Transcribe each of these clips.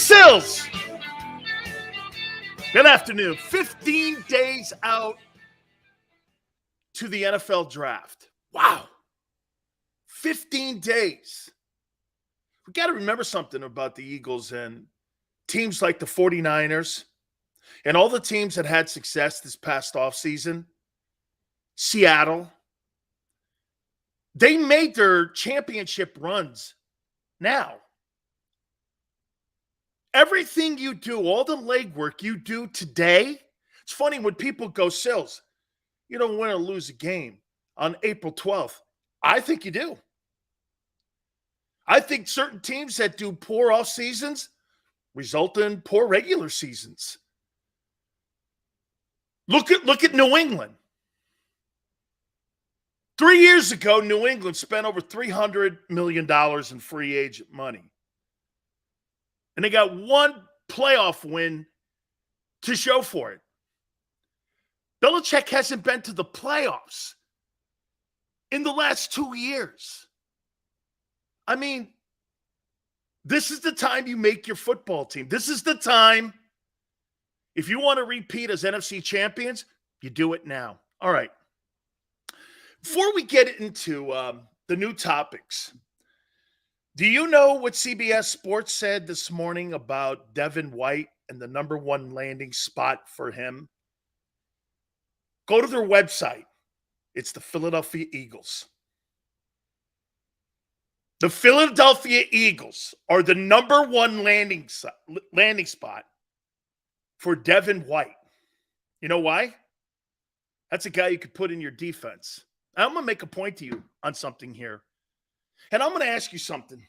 Sills. Good afternoon. 15 days out to the NFL draft. Wow. 15 days. We got to remember something about the Eagles and teams like the 49ers and all the teams that had success this past offseason. Seattle. They made their championship runs now. Everything you do, all the legwork you do today, it's funny when people go, Sills, you don't win or lose a game on April 12th. I think you do. I think certain teams that do poor off seasons result in poor regular seasons. Look at New England. 3 years ago, New England spent over $300 million in free agent money. And they got one playoff win to show for it. Belichick hasn't been to the playoffs in the last 2 years. I mean, this is the time you make your football team. This is the time, if you want to repeat as NFC champions, you do it now. All right. Before we get into the new topics, do you know what CBS Sports said this morning about Devin White and the number one landing spot for him? Go to their website. It's the Philadelphia Eagles. The Philadelphia Eagles are the number one landing spot for Devin White. You know why? That's a guy you could put in your defense. I'm going to make a point to you on something here. And I'm going to ask you something.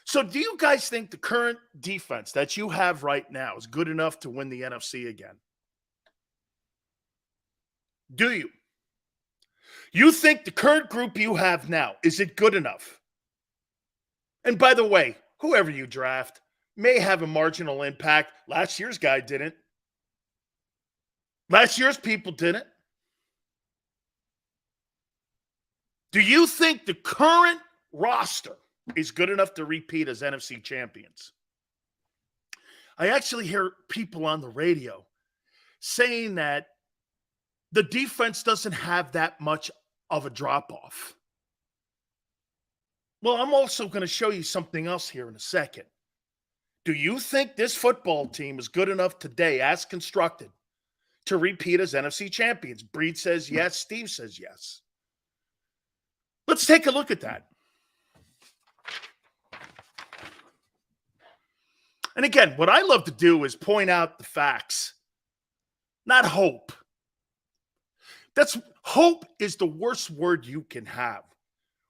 So do you guys think the current defense that you have right now is good enough to win the NFC again? Do you? You think the current group you have now, is it good enough? And by the way, whoever you draft may have a marginal impact. Last year's guy didn't. Last year's people didn't. Do you think the current roster is good enough to repeat as NFC champions? I actually hear people on the radio saying that the defense doesn't have that much of a drop-off. Well, I'm also going to show you something else here in a second. Do you think this football team is good enough today, as constructed, to repeat as NFC champions? Breed says yes. Steve says yes. Let's take a look at that. And again, what I love to do is point out the facts, not hope. Hope is the worst word you can have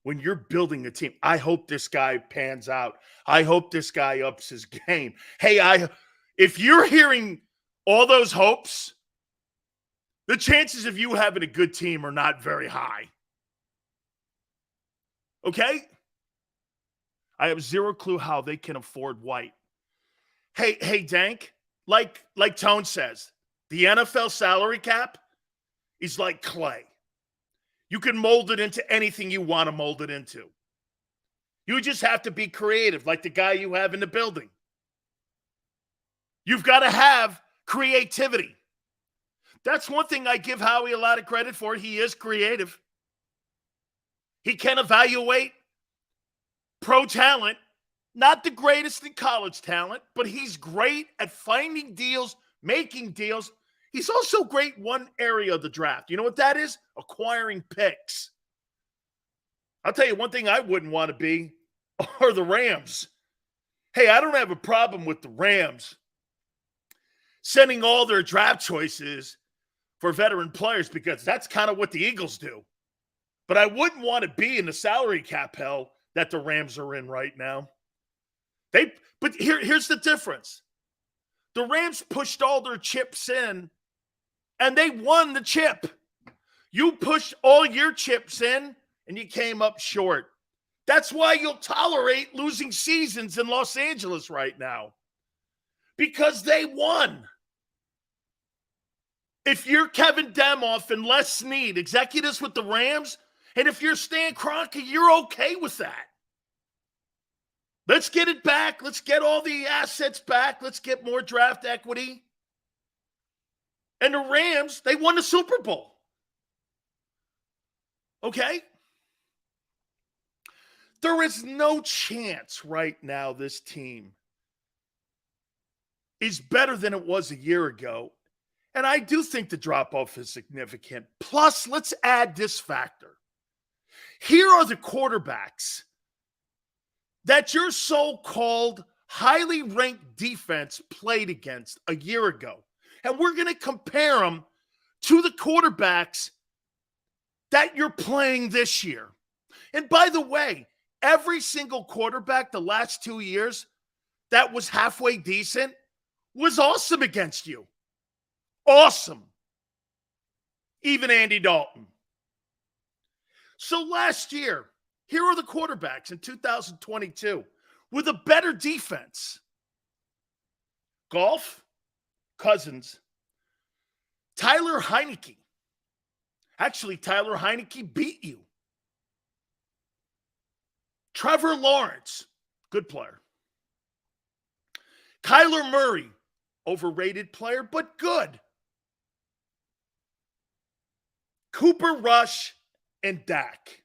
when you're building a team. I hope this guy pans out. I hope this guy ups his game. Hey, if you're hearing all those hopes, the chances of you having a good team are not very high. Okay? I have zero clue how they can afford White. Hey, Dank, like Tone says, the NFL salary cap is like clay. You can mold it into anything you want to mold it into. You just have to be creative, like the guy you have in the building. You've got to have creativity. That's one thing I give Howie a lot of credit for. He is creative. He can evaluate pro talent, not the greatest in college talent, but he's great at finding deals, making deals. He's also great in one area of the draft. You know what that is? Acquiring picks. I'll tell you one thing I wouldn't want to be are the Rams. Hey, I don't have a problem with the Rams sending all their draft choices for veteran players because that's kind of what the Eagles do. But I wouldn't want to be in the salary cap hell that the Rams are in right now. But here's the difference. The Rams pushed all their chips in, and they won the chip. You pushed all your chips in, and you came up short. That's why you'll tolerate losing seasons in Los Angeles right now. Because they won. If you're Kevin Demoff and Les Snead, executives with the Rams, and if you're Stan Kroenke, you're okay with that. Let's get it back. Let's get all the assets back. Let's get more draft equity. And the Rams, they won the Super Bowl. Okay? There is no chance right now this team is better than it was a year ago. And I do think the drop-off is significant. Plus, let's add this factor. Here are the quarterbacks that your so-called highly ranked defense played against a year ago. And we're going to compare them to the quarterbacks that you're playing this year. And by the way, every single quarterback the last 2 years that was halfway decent was awesome against you. Awesome. Even Andy Dalton. So last year, here are the quarterbacks in 2022 with a better defense. Goff, Cousins, Tyler Heineke. Actually, Tyler Heineke beat you. Trevor Lawrence, good player. Kyler Murray, overrated player, but good. Cooper Rush and Dak.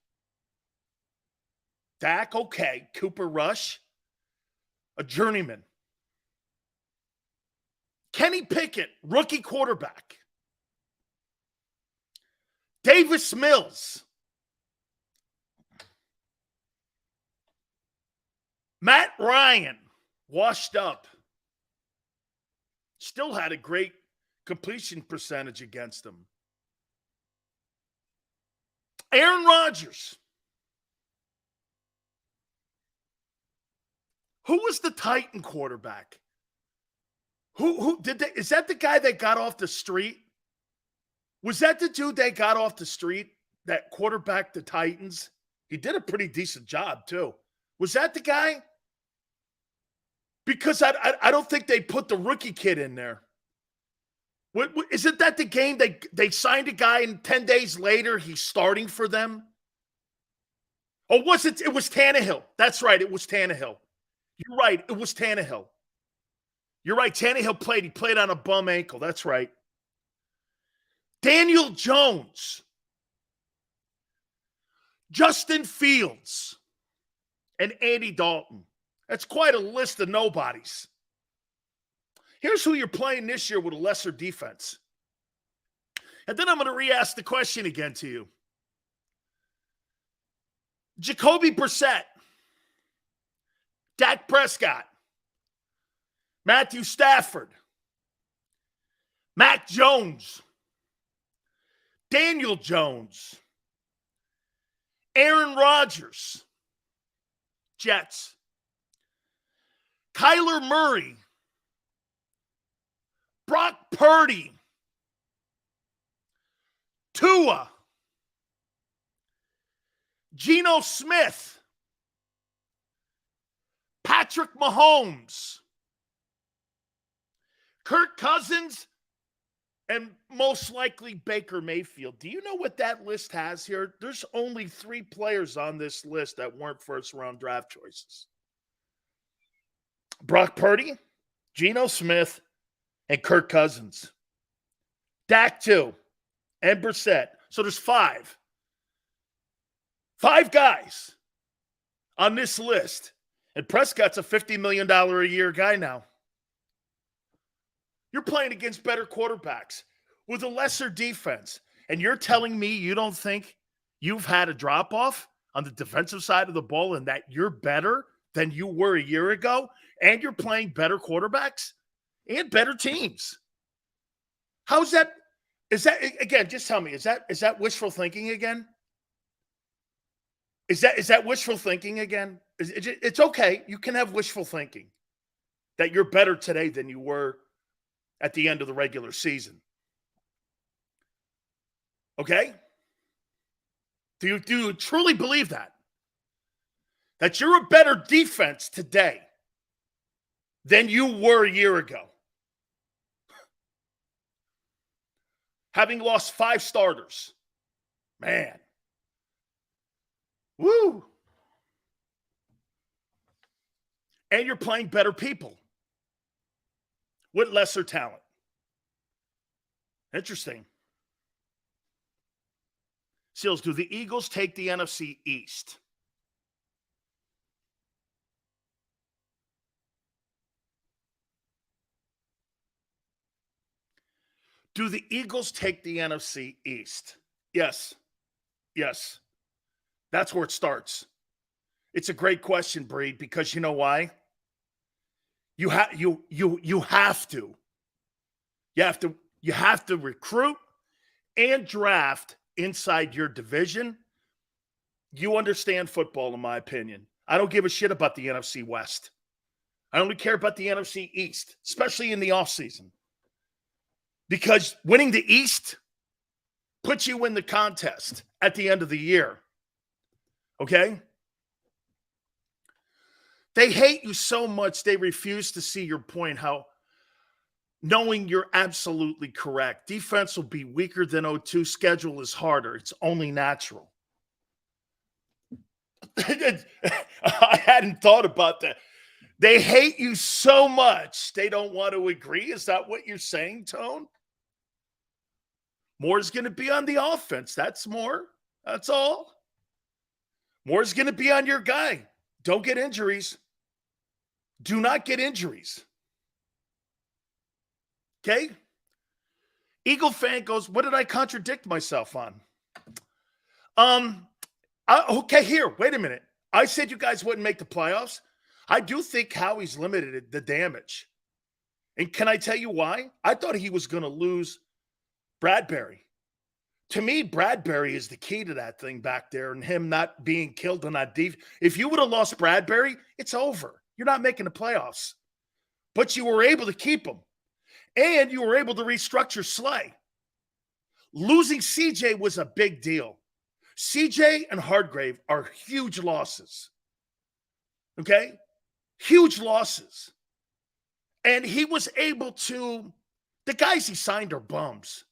Dak, okay. Cooper Rush, a journeyman. Kenny Pickett, rookie quarterback. Davis Mills. Matt Ryan, washed up. Still had a great completion percentage against him. Aaron Rodgers. Who was the Titan quarterback? Who did they? Is that the guy that got off the street? Was that the dude that got off the street that quarterbacked the Titans? He did a pretty decent job too. Was that the guy? Because I don't think they put the rookie kid in there. Isn't that the game they signed a guy and 10 days later he's starting for them? Or was it? It was Tannehill. That's right. It was Tannehill. You're right. It was Tannehill. You're right. Tannehill played. He played on a bum ankle. That's right. Daniel Jones. Justin Fields. And Andy Dalton. That's quite a list of nobodies. Here's who you're playing this year with a lesser defense. And then I'm going to re-ask the question again to you. Jacoby Brissett. Dak Prescott. Matthew Stafford. Mac Jones. Daniel Jones. Aaron Rodgers. Jets. Kyler Murray. Brock Purdy. Tua. Geno Smith. Patrick Mahomes. Kirk Cousins. And most likely Baker Mayfield. Do you know what that list has here? There's only 3 players on this list that weren't first-round draft choices. Brock Purdy, Geno Smith, and Kirk Cousins. Dak, too, and Brissett. So there's 5. 5 guys on this list. And Prescott's a $50 million a year guy now. You're playing against better quarterbacks with a lesser defense. And you're telling me you don't think you've had a drop-off on the defensive side of the ball and that you're better than you were a year ago, and you're playing better quarterbacks and better teams. How's that? Is that, again, just tell me, is that wishful thinking again? Is that wishful thinking again? It's okay. You can have wishful thinking that you're better today than you were at the end of the regular season. Okay? Do you truly believe that? That you're a better defense today than you were a year ago? Having lost 5 starters. Man. Woo. And you're playing better people with lesser talent. Interesting. Seals, do the Eagles take the NFC East? Do the Eagles take the NFC East? Yes. Yes. That's where it starts. It's a great question, Breed, because you know why? You have to. You have to recruit and draft inside your division. You understand football, in my opinion. I don't give a shit about the NFC West. I only care about the NFC East, especially in the offseason. Because winning the East puts you in the contest at the end of the year. Okay? They hate you so much, they refuse to see your point, how knowing you're absolutely correct. Defense will be weaker than 0-2. Schedule is harder. It's only natural. I hadn't thought about that. They hate you so much, they don't want to agree. Is that what you're saying, Tone? More is going to be on the offense. That's more. That's all. More is going to be on your guy. Don't get injuries. Do not get injuries. Okay? Eagle fan goes, what did I contradict myself on? Okay, here, wait a minute. I said you guys wouldn't make the playoffs. I do think Howie's limited the damage. And can I tell you why? I thought he was going to lose Bradbury. To me, Bradbury is the key to that thing back there and him not being killed on that defense. If you would have lost Bradbury, it's over. You're not making the playoffs. But you were able to keep him. And you were able to restructure Slay. Losing CJ was a big deal. CJ and Hargrave are huge losses. Okay? Huge losses. And he was able to, the guys he signed are bums.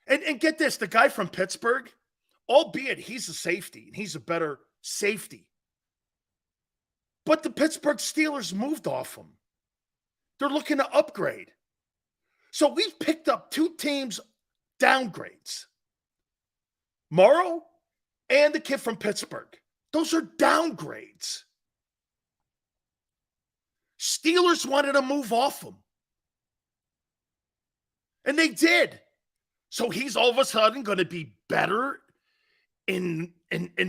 And get this, the guy from Pittsburgh, albeit he's a safety, and he's a better safety. But the Pittsburgh Steelers moved off him. They're looking to upgrade. So we've picked up two teams downgrades. Morrow and the kid from Pittsburgh. Those are downgrades. Steelers wanted to move off him. And they did. So he's all of a sudden going to be better in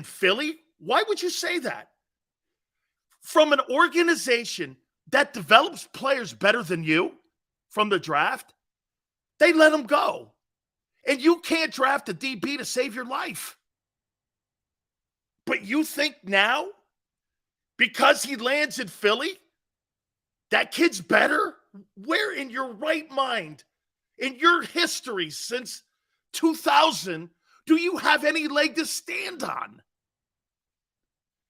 Philly? Why would you say that? From an organization that develops players better than you from the draft, they let him go. And you can't draft a DB to save your life. But you think now, because he lands in Philly, that kid's better? Where in your right mind, in your history since 2000, do you have any leg to stand on?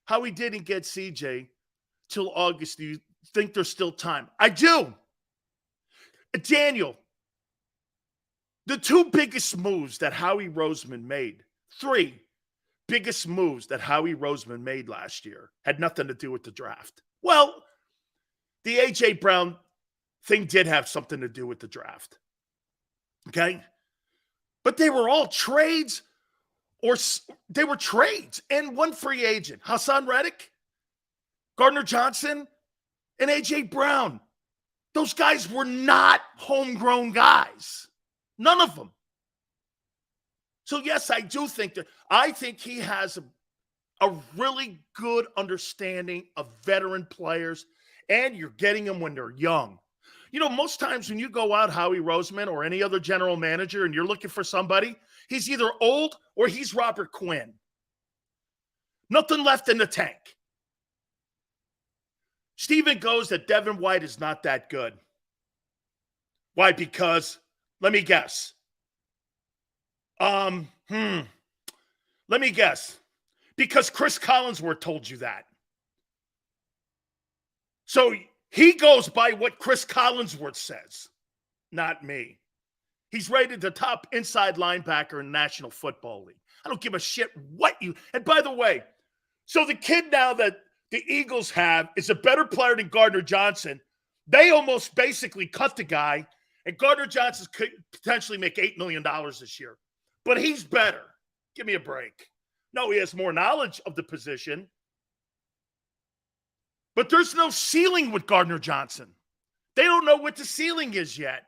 How he didn't get CJ till August, do you think there's still time? I do. Daniel, the two biggest moves that Howie Roseman made, three biggest moves that Howie Roseman made last year had nothing to do with the draft. Well, the A.J. Brown thing did have something to do with the draft. Okay? But they were all trades, or they were trades and one free agent. Hassan Reddick, Gardner Johnson, and A.J. Brown. Those guys were not homegrown guys. None of them. So, yes, I do think that. I think he has a really good understanding of veteran players, and you're getting them when they're young. You know, most times when you go out, Howie Roseman or any other general manager, and you're looking for somebody, he's either old or he's Robert Quinn. Nothing left in the tank. Steven goes that Devin White is not that good. Why? Because, let me guess. Let me guess. Because Chris Collinsworth told you that. So he goes by what Chris Collinsworth says, not me. He's rated the top inside linebacker in the National Football League. I don't give a shit what you. And by the way, so the kid now that the Eagles have is a better player than Gardner Johnson, they almost basically cut the guy, and Gardner Johnson could potentially make $8 million this year. But he's better. Give me a break. No, he has more knowledge of the position. But there's no ceiling with Gardner Johnson. They don't know what the ceiling is yet.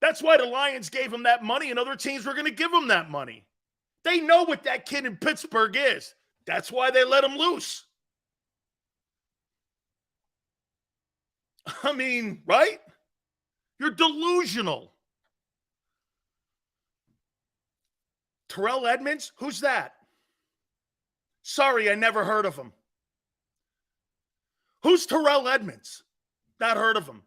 That's why the Lions gave him that money, and other teams were going to give him that money. They know what that kid in Pittsburgh is. That's why they let him loose. I mean, right? You're delusional. Terrell Edmonds? Who's that? Sorry, I never heard of him. Who's Terrell Edmonds? Not heard of him.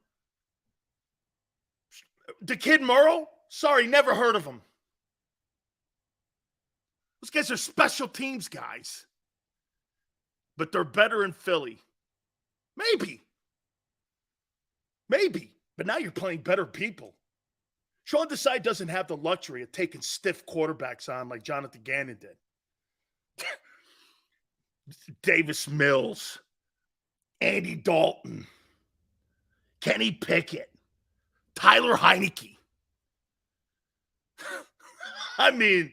The kid Murrow? Sorry, never heard of him. Those guys are special teams guys. But they're better in Philly. Maybe. But now you're playing better people. Sean Desai doesn't have the luxury of taking stiff quarterbacks on like Jonathan Gannon did. Davis Mills, Andy Dalton, Kenny Pickett, Tyler Heineke. I mean,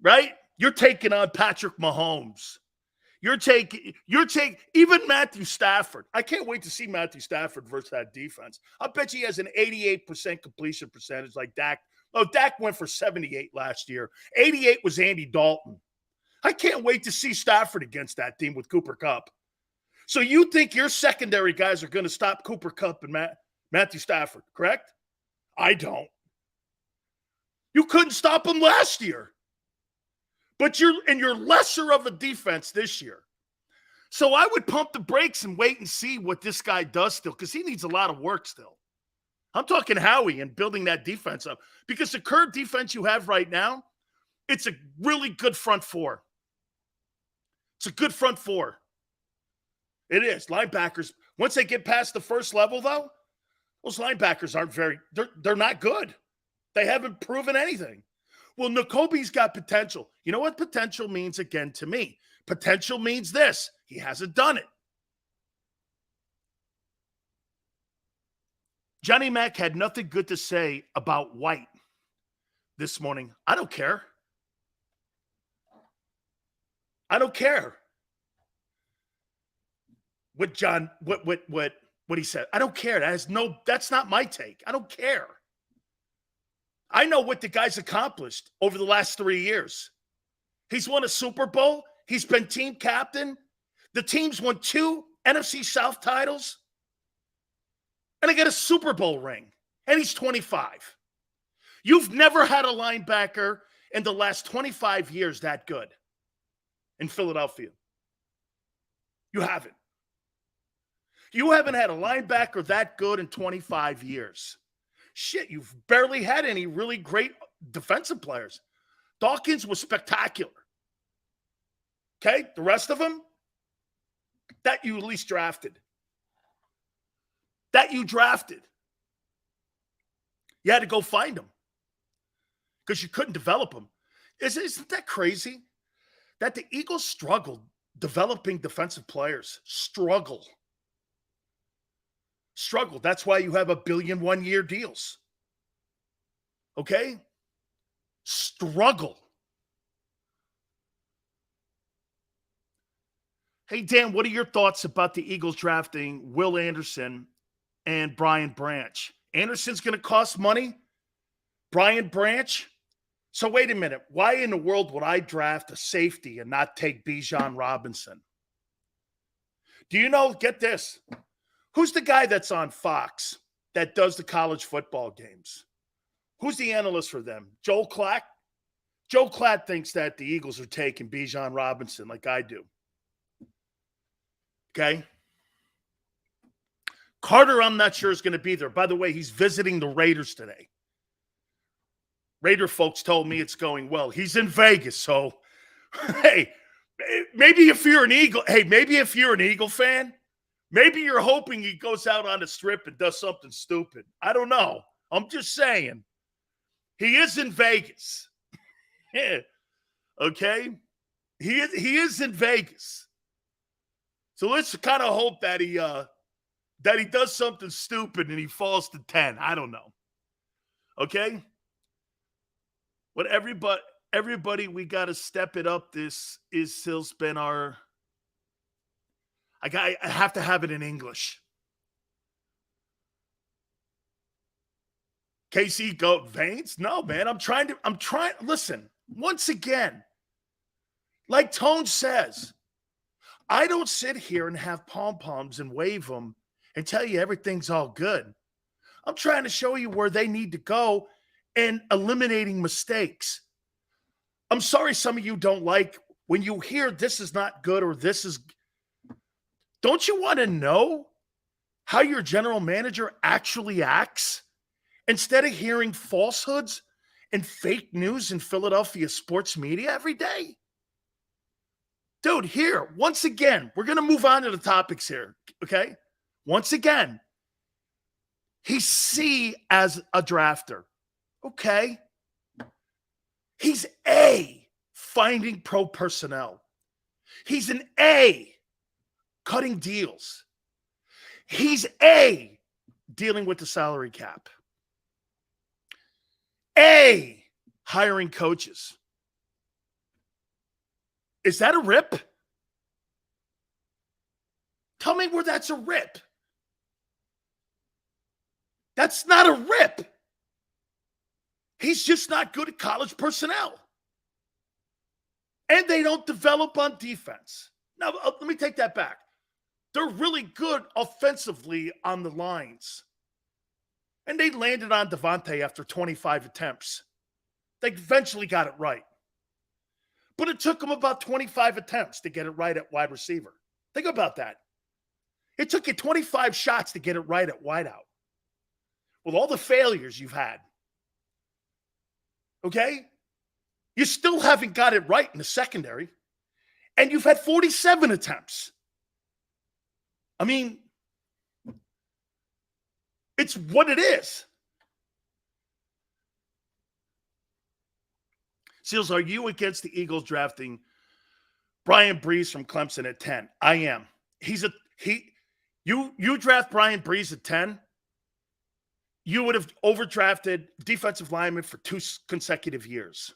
right? You're taking on Patrick Mahomes. You're taking even Matthew Stafford. I can't wait to see Matthew Stafford versus that defense. I bet you he has an 88% completion percentage like Dak. Oh, Dak went for 78 last year. 88 was Andy Dalton. I can't wait to see Stafford against that team with Cooper Kupp. So you think your secondary guys are going to stop Cooper Kupp and Matthew Stafford, correct? I don't. You couldn't stop him last year. But you're lesser of a defense this year. So I would pump the brakes and wait and see what this guy does still, because he needs a lot of work still. I'm talking Howie and building that defense up. Because the current defense you have right now, it's a really good front four. It's a good front four. It is. Linebackers, once they get past the first level, though, those linebackers aren't they're not good. They haven't proven anything. Well, Nakobe's got potential. You know what potential means again to me? Potential means this. He hasn't done it. Johnny Mack had nothing good to say about White this morning. I don't care. I don't care what he said. I don't care. That's not my take. I don't care. I know what the guy's accomplished over the last 3 years. He's won a Super Bowl. He's been team captain. The team's won 2 NFC South titles. And I got a Super Bowl ring. And he's 25. You've never had a linebacker in the last 25 years that good in Philadelphia. You haven't. You haven't had a linebacker that good in 25 years. Shit, you've barely had any really great defensive players. Dawkins was spectacular. Okay? The rest of them, that you at least drafted. That you drafted. You had to go find them because you couldn't develop them. Isn't that crazy? That the Eagles struggled developing defensive players. Struggle. That's why you have $1 billion one-year deals. Okay? Struggle. Hey, Dan, what are your thoughts about the Eagles drafting Will Anderson and Brian Branch? Anderson's going to cost money. Brian Branch? So wait a minute. Why in the world would I draft a safety and not take Bijan Robinson? Do you know, get this, who's the guy that's on Fox that does the college football games? Who's the analyst for them? Joel Klatt? Joe Klatt thinks that the Eagles are taking Bijan Robinson like I do. Okay? Carter, I'm not sure is going to be there. By the way, he's visiting the Raiders today. Raider folks told me it's going well. He's in Vegas, so hey, maybe if you're an Eagle fan, maybe you're hoping he goes out on the strip and does something stupid. I don't know. I'm just saying. He is in Vegas. Yeah. Okay? He is in Vegas. So let's kind of hope that he does something stupid and he falls to 10. I don't know. Okay? But everybody, we got to step it up. This is still been our. I have to have it in English. KC go Veins? No, man. I'm trying. Listen, once again, like Tone says, I don't sit here and have pom-poms and wave them and tell you everything's all good. I'm trying to show you where they need to go and eliminating mistakes. I'm sorry some of you don't like when you hear this is not good or this is. Don't you want to know how your general manager actually acts instead of hearing falsehoods and fake news in Philadelphia sports media every day? Dude, here, once again, we're going to move on to the topics here, okay? Once again, he's C as a drafter, okay? He's A, finding pro personnel. He's an A, cutting deals. He's A, dealing with the salary cap. A, hiring coaches. Is that a rip? Tell me where that's a rip. That's not a rip. He's just not good at college personnel. And they don't develop on defense. Now, let me take that back. They're really good offensively on the lines. And they landed on Devontae after 25 attempts. They eventually got it right. But it took them about 25 attempts to get it right at wide receiver. Think about that. It took you 25 shots to get it right at wideout. With all the failures you've had. Okay? You still haven't got it right in the secondary. And you've had 47 attempts. I mean, it's what it is. Seals, are you against the Eagles drafting Brian Breeze from Clemson at 10? I am. You draft Brian Breeze at 10, you would have overdrafted defensive linemen for 2 consecutive years.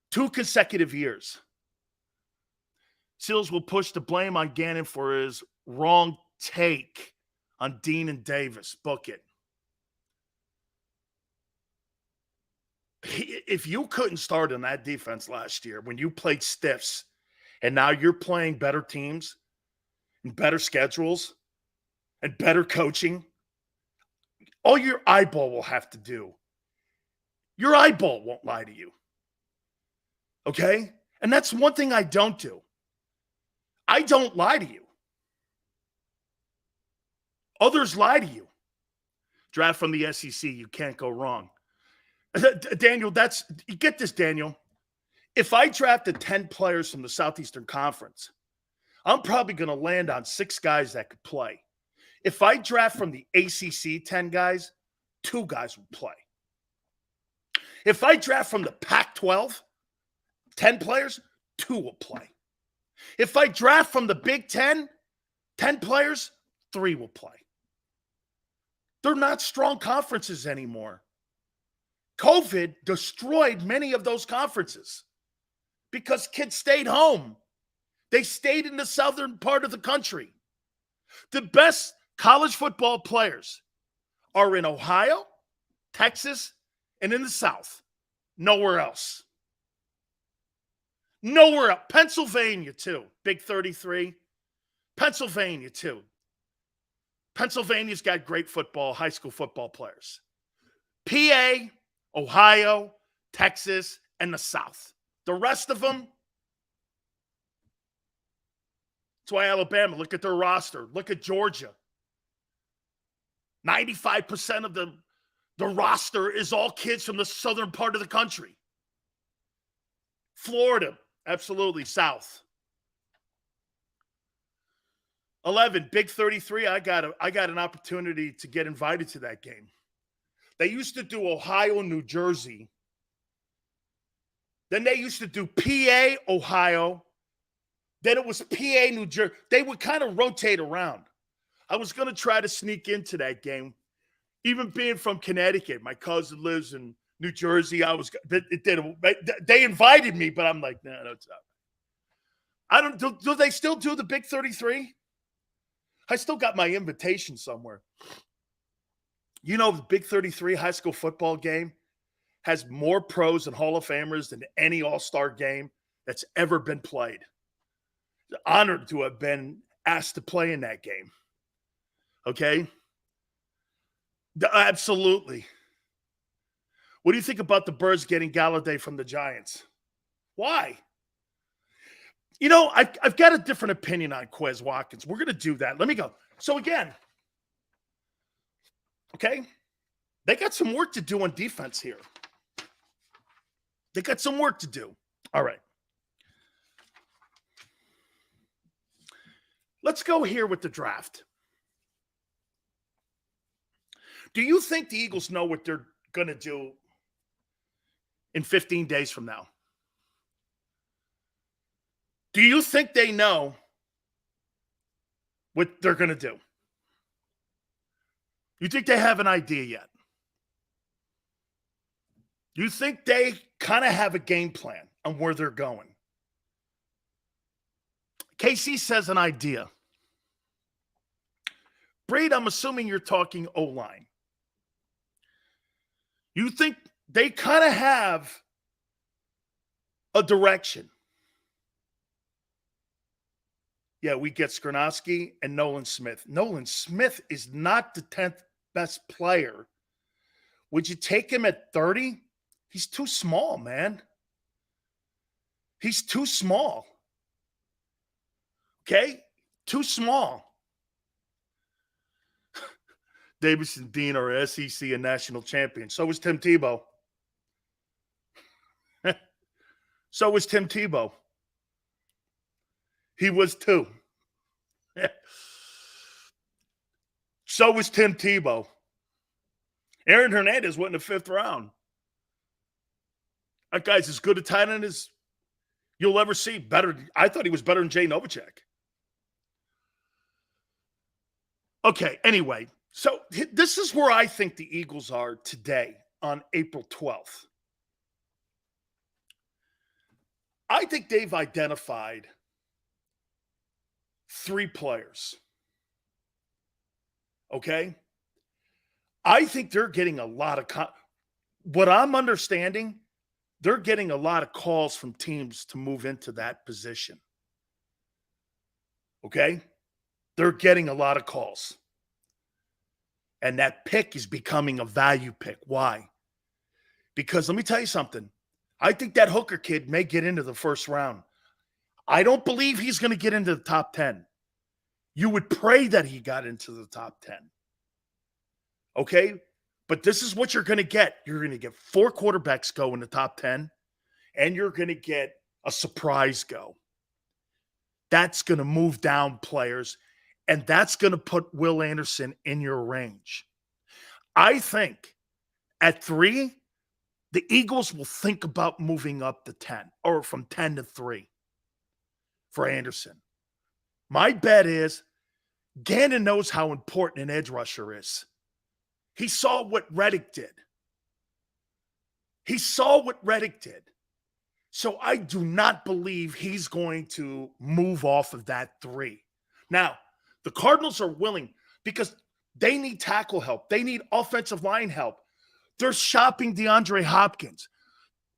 2 consecutive years. Seals will push the blame on Gannon for his wrong take on Dean and Davis. Book it. If you couldn't start on that defense last year when you played stiffs and now you're playing better teams and better schedules and better coaching, all your eyeball will have to do, your eyeball won't lie to you. Okay? And that's one thing I don't do. I don't lie to you. Others lie to you. Draft from the SEC, you can't go wrong. Daniel, you get this, Daniel. If I drafted 10 players from the Southeastern Conference, I'm probably going to land on 6 guys that could play. If I draft from the ACC 10 guys, 2 guys will play. If I draft from the Pac-12, 10 players, 2 will play. If I draft from the Big 10, 10 players, 3 will play. They're not strong conferences anymore. COVID destroyed many of those conferences because kids stayed home. They stayed in the southern part of the country. The best college football players are in Ohio, Texas, and in the South. Nowhere else. Nowhere else. Pennsylvania, too. Big 33. Pennsylvania, too. Pennsylvania's got great high school football players. PA, Ohio, Texas, and the South. The rest of them, that's why Alabama, look at their roster. Look at Georgia. 95% of the roster is all kids from the southern part of the country. Florida, absolutely, South. 11, Big 33, I got an opportunity to get invited to that game. They used to do Ohio, New Jersey. Then they used to do PA, Ohio, Then it was PA, New Jersey. They would kind of rotate around. I was going to try to sneak into that game. Even being from Connecticut, my cousin lives in New Jersey. They invited me, but I'm like, no, it's not. I don't. Do they still do the Big 33? I still got my invitation somewhere. You know, the Big 33 high school football game has more pros and Hall of Famers than any All-Star game that's ever been played. Honored to have been asked to play in that game. Okay? Absolutely. What do you think about the Birds getting Galladay from the Giants? Why? You know, I've got a different opinion on Quez Watkins. We're going to do that. Let me go. So again, okay, they got some work to do on defense here. They got some work to do. All right. Let's go here with the draft. Do you think the Eagles know what they're going to do in 15 days from now? Do you think they know what they're going to do? You think they have an idea yet? You think they kind of have a game plan on where they're going? KC says an idea. Braid, I'm assuming you're talking O-line. You think they kind of have a direction? Yeah, we get Skornowski and Nolan Smith. Nolan Smith is not the 10th best player. Would you take him at 30? He's too small, man. He's too small. Okay? Too small. Davis and Dean are SEC and national champions. So was Tim Tebow. So was Tim Tebow. He was too. So was Tim Tebow. Aaron Hernandez went in the 5th round. That guy's as good a tight end as you'll ever see. Better. I thought he was better than Jay Novacek. Okay, anyway. So this is where I think the Eagles are today on April 12th. I think they've identified 3 players. Okay? I think they're getting a lot of what I'm understanding, they're getting a lot of calls from teams to move into that position. Okay? They're getting a lot of calls. And that pick is becoming a value pick. Why? Because let me tell you something. I think that Hooker kid may get into the 1st round. I don't believe he's going to get into the top 10. You would pray that he got into the top 10. Okay? But this is what you're going to get. You're going to get 4 quarterbacks go in the top 10, and you're going to get a surprise go. That's going to move down players, and that's going to put Will Anderson in your range. I think at 3, the Eagles will think about moving up to 10 or from 10 to 3 for Anderson. My bet is Gannon knows how important an edge rusher is. He saw what Reddick did. So I do not believe he's going to move off of that 3. Now, the Cardinals are willing because they need tackle help. They need offensive line help. They're shopping DeAndre Hopkins.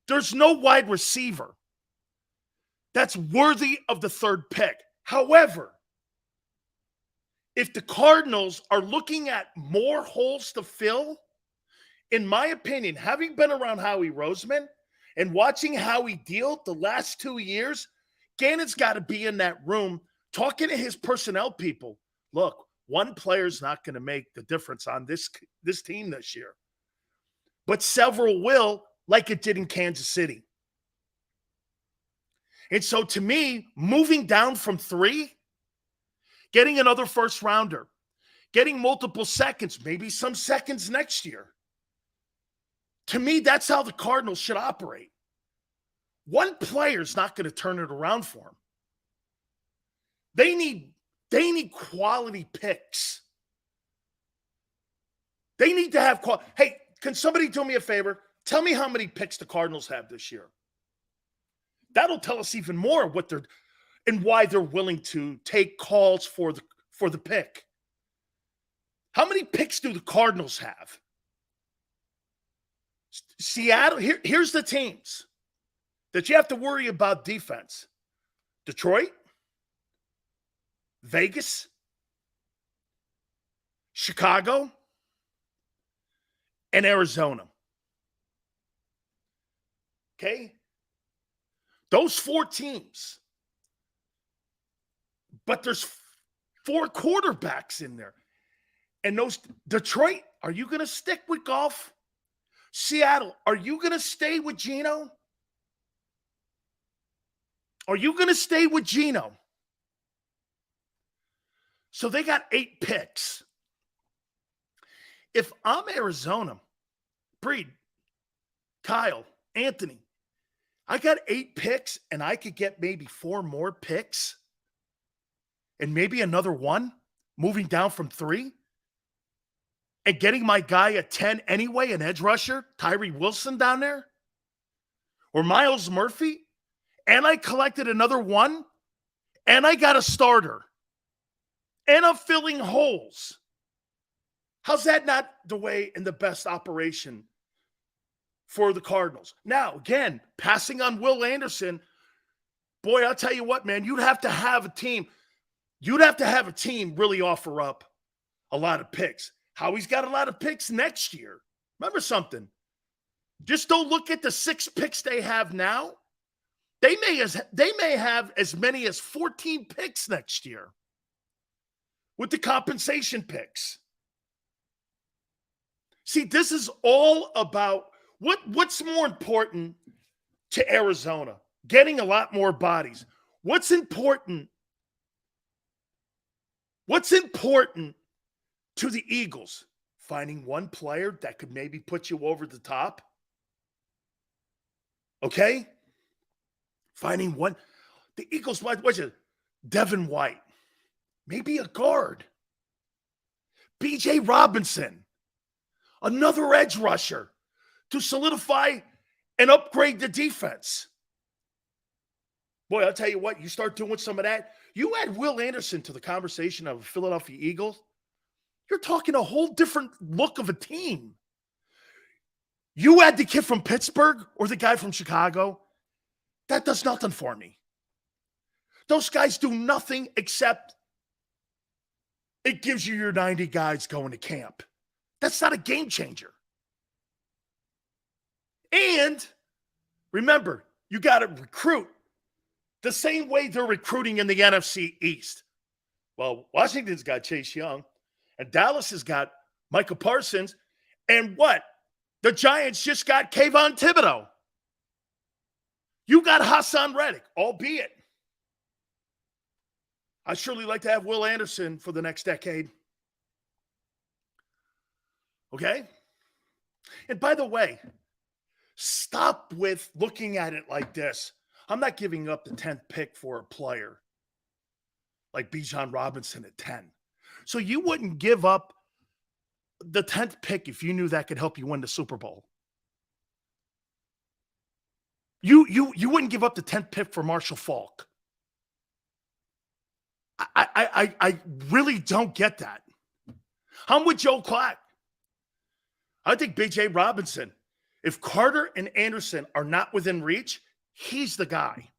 There's no wide receiver that's worthy of the 3rd pick. However, if the Cardinals are looking at more holes to fill, in my opinion, having been around Howie Roseman and watching Howie deal the last 2 years, Gannon's got to be in that room talking to his personnel people. Look, one player's not going to make the difference on this team this year. But several will, like it did in Kansas City. And so to me, moving down from 3, getting another 1st rounder, getting multiple seconds, maybe some seconds next year. To me, that's how the Cardinals should operate. One player's not going to turn it around for them. They need quality picks. They need to have quality. Hey, can somebody do me a favor? Tell me how many picks the Cardinals have this year. That'll tell us even more what they're and why they're willing to take calls for the pick. How many picks do the Cardinals have? Seattle, here's the teams that you have to worry about defense. Detroit, Vegas, Chicago, and Arizona. Okay? Those 4 teams. But there's 4 quarterbacks in there. And those Detroit, are you going to stick with Goff? Seattle, are you going to stay with Geno? Are you going to stay with Geno? So they got 8 picks. If I'm Arizona, Breed, Kyle, Anthony, I got 8 picks and I could get maybe 4 more picks and maybe another 1 moving down from 3 and getting my guy at 10 anyway, an edge rusher, Tyree Wilson down there, or Miles Murphy, and I collected another 1 and I got a starter and I'm filling holes. How's that not the way and the best operation for the Cardinals? Now, again, passing on Will Anderson, boy, I'll tell you what, man, you'd have to have a team. You'd have to have a team really offer up a lot of picks. Howie's got a lot of picks next year. Remember something. Just don't look at the 6 picks they have now. They may have as many as 14 picks next year with the compensation picks. See, this is all about what's more important to Arizona? Getting a lot more bodies. What's important? What's important to the Eagles? Finding 1 player that could maybe put you over the top. Okay? Finding 1. The Eagles, what's it? Devin White. Maybe a guard. B.J. Robinson. Another edge rusher to solidify and upgrade the defense. Boy, I'll tell you what, you start doing some of that. You add Will Anderson to the conversation of Philadelphia Eagles, you're talking a whole different look of a team. You add the kid from Pittsburgh or the guy from Chicago, that does nothing for me. Those guys do nothing except it gives you your 90 guys going to camp. That's not a game changer. And remember, you got to recruit the same way they're recruiting in the NFC East. Well, Washington's got Chase Young, and Dallas has got Michael Parsons, and what? The Giants just got Kayvon Thibodeau. You got Hassan Reddick, albeit I'd surely like to have Will Anderson for the next decade. Okay? And by the way, stop with looking at it like this. I'm not giving up the 10th pick for a player like Bijan Robinson at 10. So you wouldn't give up the 10th pick if you knew that could help you win the Super Bowl. You wouldn't give up the 10th pick for Marshall Faulk. I really don't get that. I'm with Joe Clark. I think B.J. Robinson, if Carter and Anderson are not within reach, he's the guy.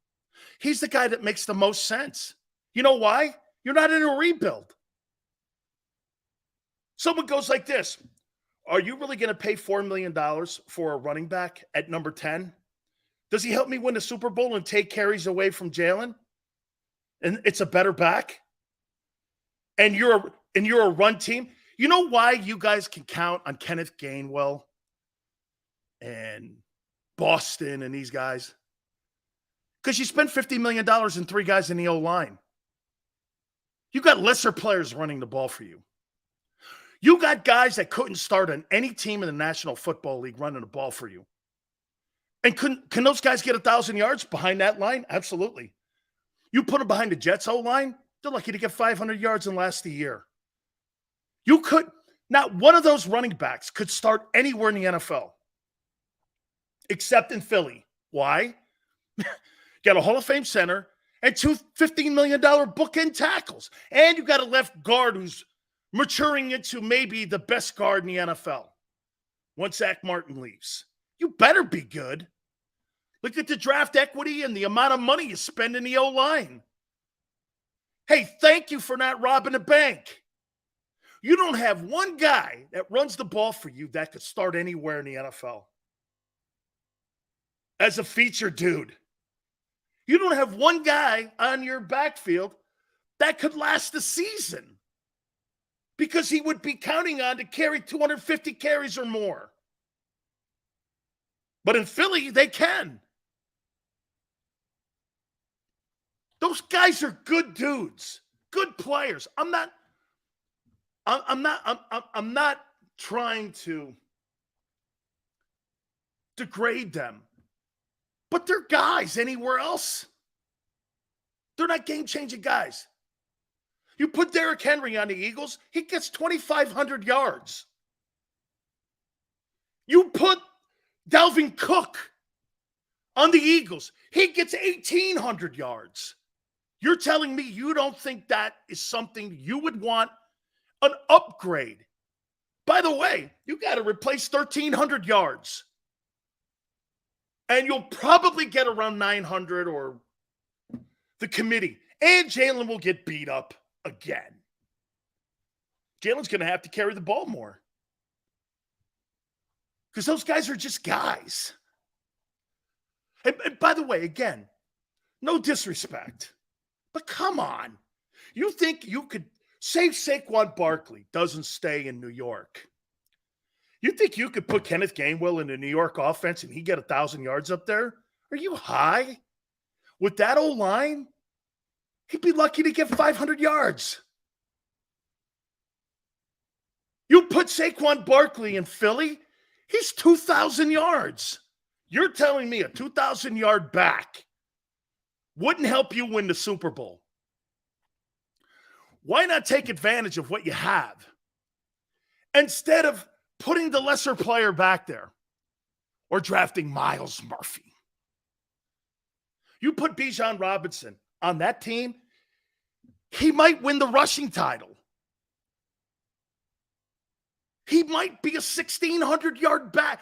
He's the guy that makes the most sense. You know why? You're not in a rebuild. Someone goes like this. Are you really going to pay $4 million for a running back at number 10? Does he help me win the Super Bowl and take carries away from Jalen? And it's a better back? And you're a run team? You know why you guys can count on Kenneth Gainwell and Boston and these guys? Because you spent $50 million in 3 guys in the O-line. You got lesser players running the ball for you. You got guys that couldn't start on any team in the National Football League running the ball for you. And can those guys get 1,000 yards behind that line? Absolutely. You put them behind the Jets O-line, They're lucky to get 500 yards and last a year. You could, not one of those running backs could start anywhere in the NFL except in Philly. Why? Got a Hall of Fame center and two $15 million bookend tackles. And you got a left guard who's maturing into maybe the best guard in the NFL once Zach Martin leaves. You better be good. Look at the draft equity and the amount of money you spend in the O-line. Hey, thank you for not robbing a bank. You don't have one guy that runs the ball for you that could start anywhere in the NFL. As a feature dude. You don't have one guy on your backfield that could last the season because he would be counting on to carry 250 carries or more. But in Philly, they can. Those guys are good dudes, good players. I'm not trying to degrade them, but they're guys anywhere else. They're not game-changing guys. You put Derrick Henry on the Eagles, he gets 2,500 yards. You put Dalvin Cook on the Eagles, he gets 1,800 yards. You're telling me you don't think that is something you would want an upgrade? By the way, you got to replace 1,300 yards. And you'll probably get around 900 or the committee. And Jalen will get beat up again. Jalen's going to have to carry the ball more. Because those guys are just guys. And by the way, again, no disrespect. But come on. You think you could say Saquon Barkley doesn't stay in New York? You think you could put Kenneth Gainwell in the New York offense and he get 1,000 yards up there? Are you high? With that old line, he'd be lucky to get 500 yards. You put Saquon Barkley in Philly, he's 2,000 yards. You're telling me a 2,000-yard back wouldn't help you win the Super Bowl? Why not take advantage of what you have instead of putting the lesser player back there or drafting Myles Murphy? You put Bijan Robinson on that team, he might win the rushing title. He might be a 1,600-yard back,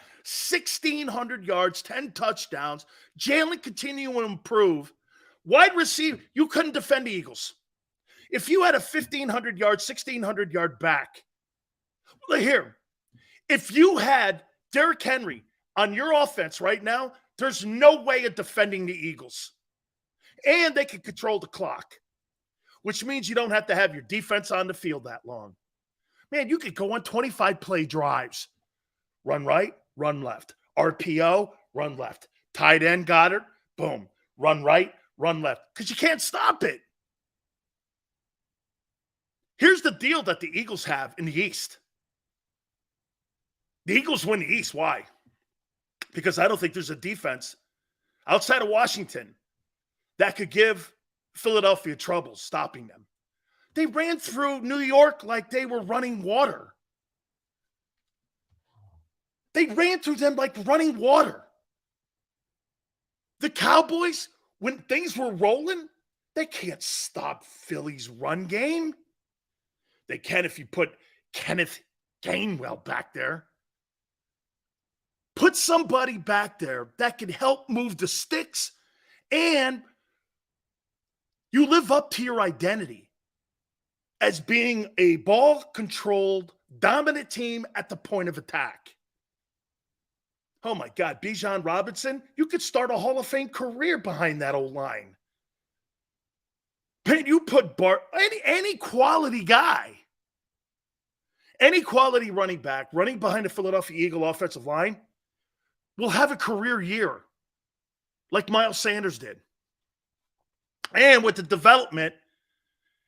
1,600 yards, 10 touchdowns. Jalen continuing to improve. Wide receiver, you couldn't defend the Eagles. If you had a 1,500-yard, 1,600-yard back, here, if you had Derrick Henry on your offense right now, there's no way of defending the Eagles. And they can control the clock, which means you don't have to have your defense on the field that long. Man, you could go on 25-play drives. Run right, run left. RPO, run left. Tight end, Goddard, boom. Run right, run left. Because you can't stop it. Here's the deal that the Eagles have in the East. The Eagles win the East. Why? Because I don't think there's a defense outside of Washington that could give Philadelphia trouble stopping them. They ran through New York like they were running water. They ran through them like running water. The Cowboys, when things were rolling, they can't stop Philly's run game. They can if you put Kenneth Gainwell back there. Put somebody back there that can help move the sticks, and you live up to your identity as being a ball-controlled, dominant team at the point of attack. Oh, my God, Bijan Robinson, you could start a Hall of Fame career behind that old line. Man, you put any quality guy, any quality running back running behind the Philadelphia Eagle offensive line will have a career year like Miles Sanders did. And with the development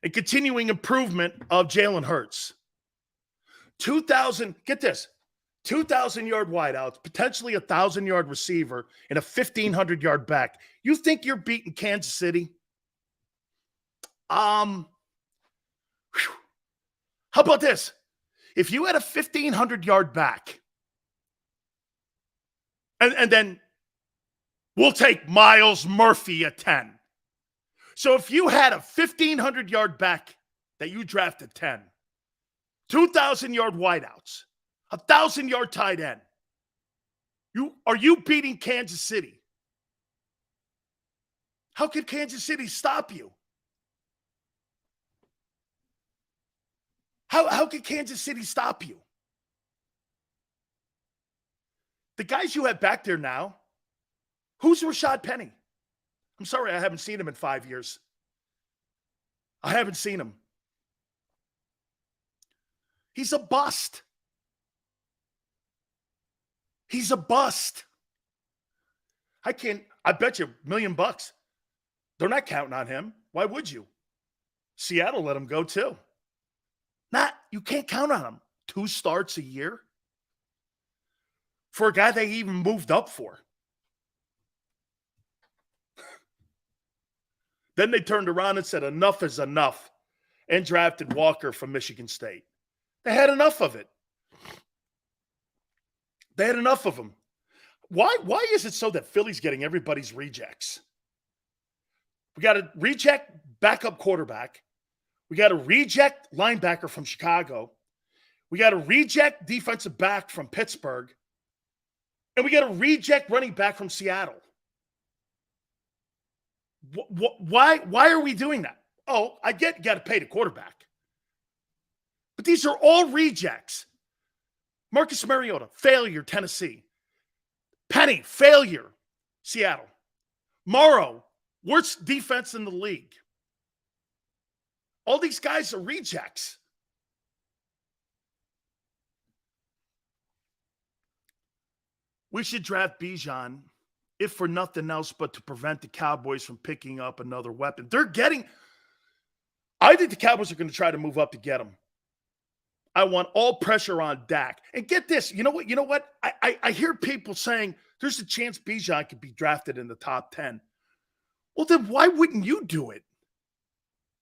and continuing improvement of Jalen Hurts. 2,000, get this, 2,000-yard wideouts, potentially a 1,000-yard receiver, and a 1,500-yard back. You think you're beating Kansas City? How about this? If you had a 1,500-yard back, and then we'll take Myles Murphy at 10. So if you had a 1,500-yard back that you drafted 10, 2,000-yard wideouts, 1,000-yard tight end, are you beating Kansas City? How could Kansas City stop you? How could Kansas City stop you? The guys you have back there now, who's Rashad Penny? I'm sorry, I haven't seen him in 5 years. I haven't seen him. He's a bust. He's a bust. I bet you $1 million. They're not counting on him. Why would you? Seattle let him go too. You can't count on him. 2 starts a year for a guy they even moved up for. Then they turned around and said, enough is enough, and drafted Walker from Michigan State. They had enough of it. They had enough of him. Why is it so that Philly's getting everybody's rejects? We got a reject backup quarterback. We got a reject linebacker from Chicago. We got a reject defensive back from Pittsburgh. And we got a reject running back from Seattle. Why are we doing that? Oh, I get you got to pay the quarterback. But these are all rejects. Marcus Mariota, failure, Tennessee. Penny, failure, Seattle. Morrow, worst defense in the league. All these guys are rejects. We should draft Bijan, if for nothing else but to prevent the Cowboys from picking up another weapon. I think the Cowboys are going to try to move up to get him. I want all pressure on Dak. And get this, you know what? I hear people saying there's a chance Bijan could be drafted in the top 10. Well, then why wouldn't you do it?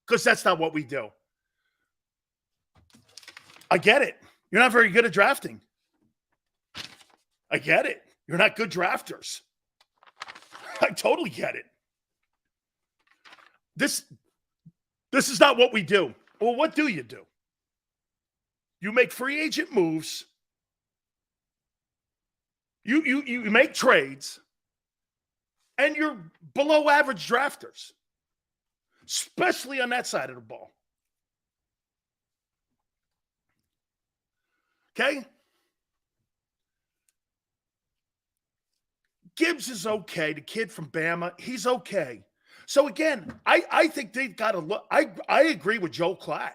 Because that's not what we do. I get it. You're not very good at drafting. I get it. You're not good drafters. I totally get it. This is not what we do. Well, what do? You make free agent moves. You make trades. And you're below average drafters. Especially on that side of the ball. Okay? Gibbs is okay. The kid from Bama, he's okay. So again, I think they've got to look. I agree with Joel Klatt.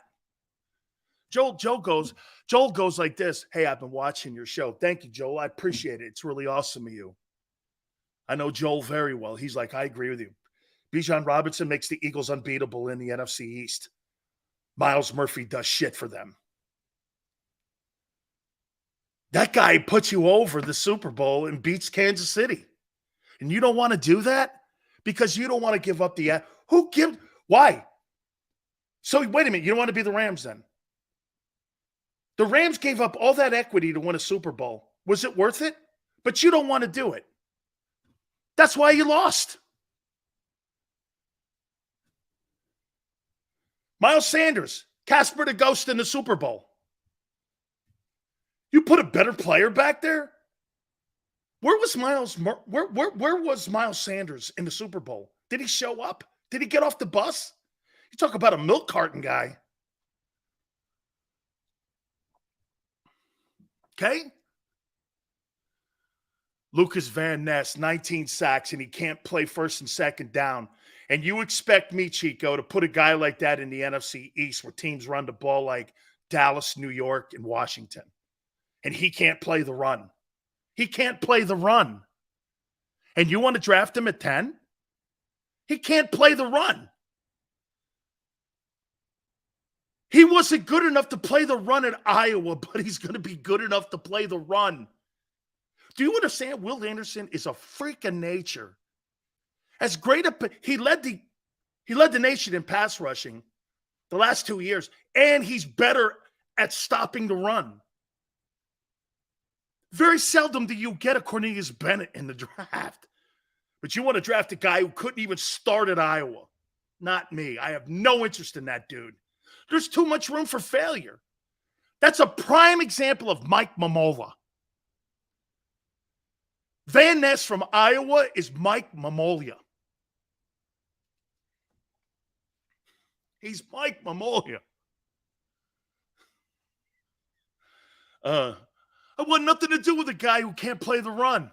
Joel goes like this. Hey, I've been watching your show. Thank you, Joel. I appreciate it. It's really awesome of you. I know Joel very well. He's like, I agree with you. Bijan Robinson makes the Eagles unbeatable in the NFC East. Myles Murphy does shit for them. That guy puts you over the Super Bowl and beats Kansas City. And you don't want to do that because you don't want to give up the – why? So wait a minute. You don't want to be the Rams then? The Rams gave up all that equity to win a Super Bowl. Was it worth it? But you don't want to do it. That's why you lost. Miles Sanders, Casper the Ghost in the Super Bowl. You put a better player back there? Where was Miles Sanders in the Super Bowl? Did he show up? Did he get off the bus? You talk about a milk carton guy. Okay? Lucas Van Ness, 19 sacks, and he can't play first and second down. And you expect me, Chico, to put a guy like that in the NFC East where teams run the ball like Dallas, New York, and Washington. And he can't play the run. He can't play the run. And you want to draft him at 10? He can't play the run. He wasn't good enough to play the run at Iowa, but he's going to be good enough to play the run. Do you understand? Will Anderson is a freak of nature. As great he led the nation in pass rushing the last 2 years, and he's better at stopping the run. Very seldom do you get a Cornelius Bennett in the draft. But you want to draft a guy who couldn't even start at Iowa. Not me. I have no interest in that dude. There's too much room for failure. That's a prime example of Mike Mamola. Van Ness from Iowa is Mike Mamola. He's Mike Mamola. I want nothing to do with a guy who can't play the run.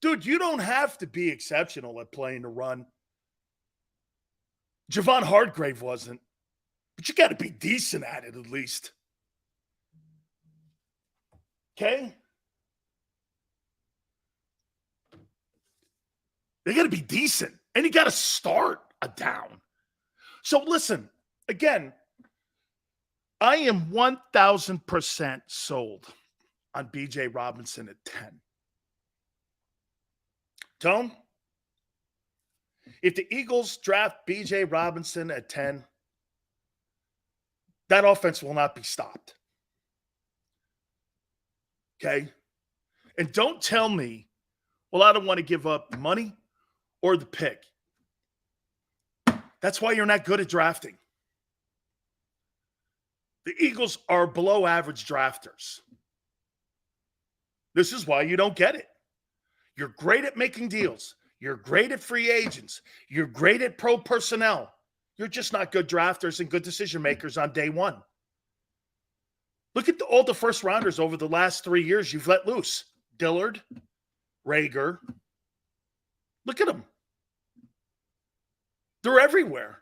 Dude, you don't have to be exceptional at playing the run. Javon Hargrave wasn't. But you got to be decent at it at least. Okay? They got to be decent. And you got to start a down. So listen, again, I am 1,000% sold on B.J. Robinson at 10. Tone, if the Eagles draft B.J. Robinson at 10, that offense will not be stopped. Okay? And don't tell me, well, I don't want to give up money or the pick. That's why you're not good at drafting. The Eagles are below average drafters. This is why you don't get it. You're great at making deals. You're great at free agents. You're great at pro personnel. You're just not good drafters and good decision makers on day one. Look at all the first rounders over the last 3 years you've let loose. Dillard, Rager. Look at them. They're everywhere.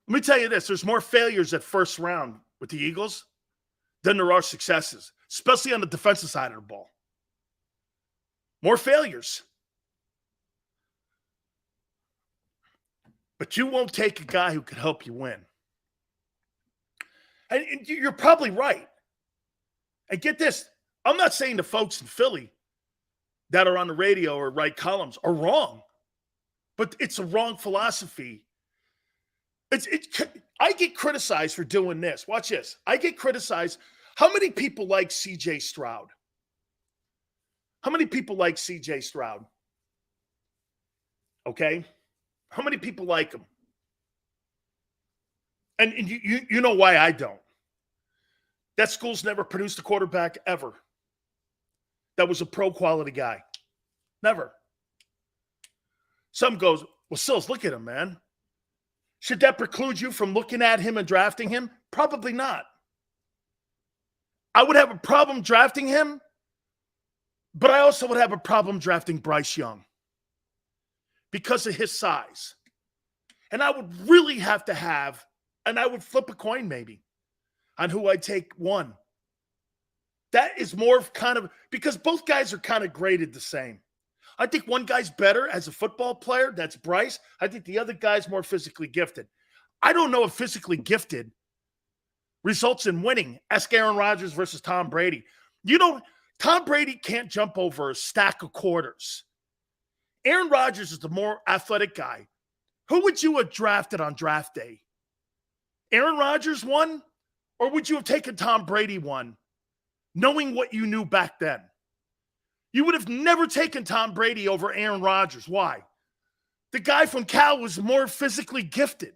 Let me tell you this. There's more failures at first round with the Eagles than there are successes, especially on the defensive side of the ball. More failures. But you won't take a guy who could help you win. And you're probably right. And get this. I'm not saying the folks in Philly that are on the radio or write columns are wrong. But it's a wrong philosophy. I get criticized for doing this. Watch this. I get criticized. How many people like C.J. Stroud? How many people like C.J. Stroud? Okay? How many people like him? And you know why I don't. That school's never produced a quarterback ever that was a pro-quality guy. Never. Some goes, well, Sills, look at him, man. Should that preclude you from looking at him and drafting him? Probably not. I would have a problem drafting him, but I also would have a problem drafting Bryce Young because of his size. And I would really have to have, and I would flip a coin maybe on who I'd take one. That is more of kind of, because both guys are kind of graded the same. I think one guy's better as a football player. That's Bryce. I think the other guy's more physically gifted. I don't know if physically gifted results in winning. Ask Aaron Rodgers versus Tom Brady. Tom Brady can't jump over a stack of quarters. Aaron Rodgers is the more athletic guy. Who would you have drafted on draft day? Aaron Rodgers won? Or would you have taken Tom Brady one, knowing what you knew back then? You would have never taken Tom Brady over Aaron Rodgers. Why? The guy from Cal was more physically gifted.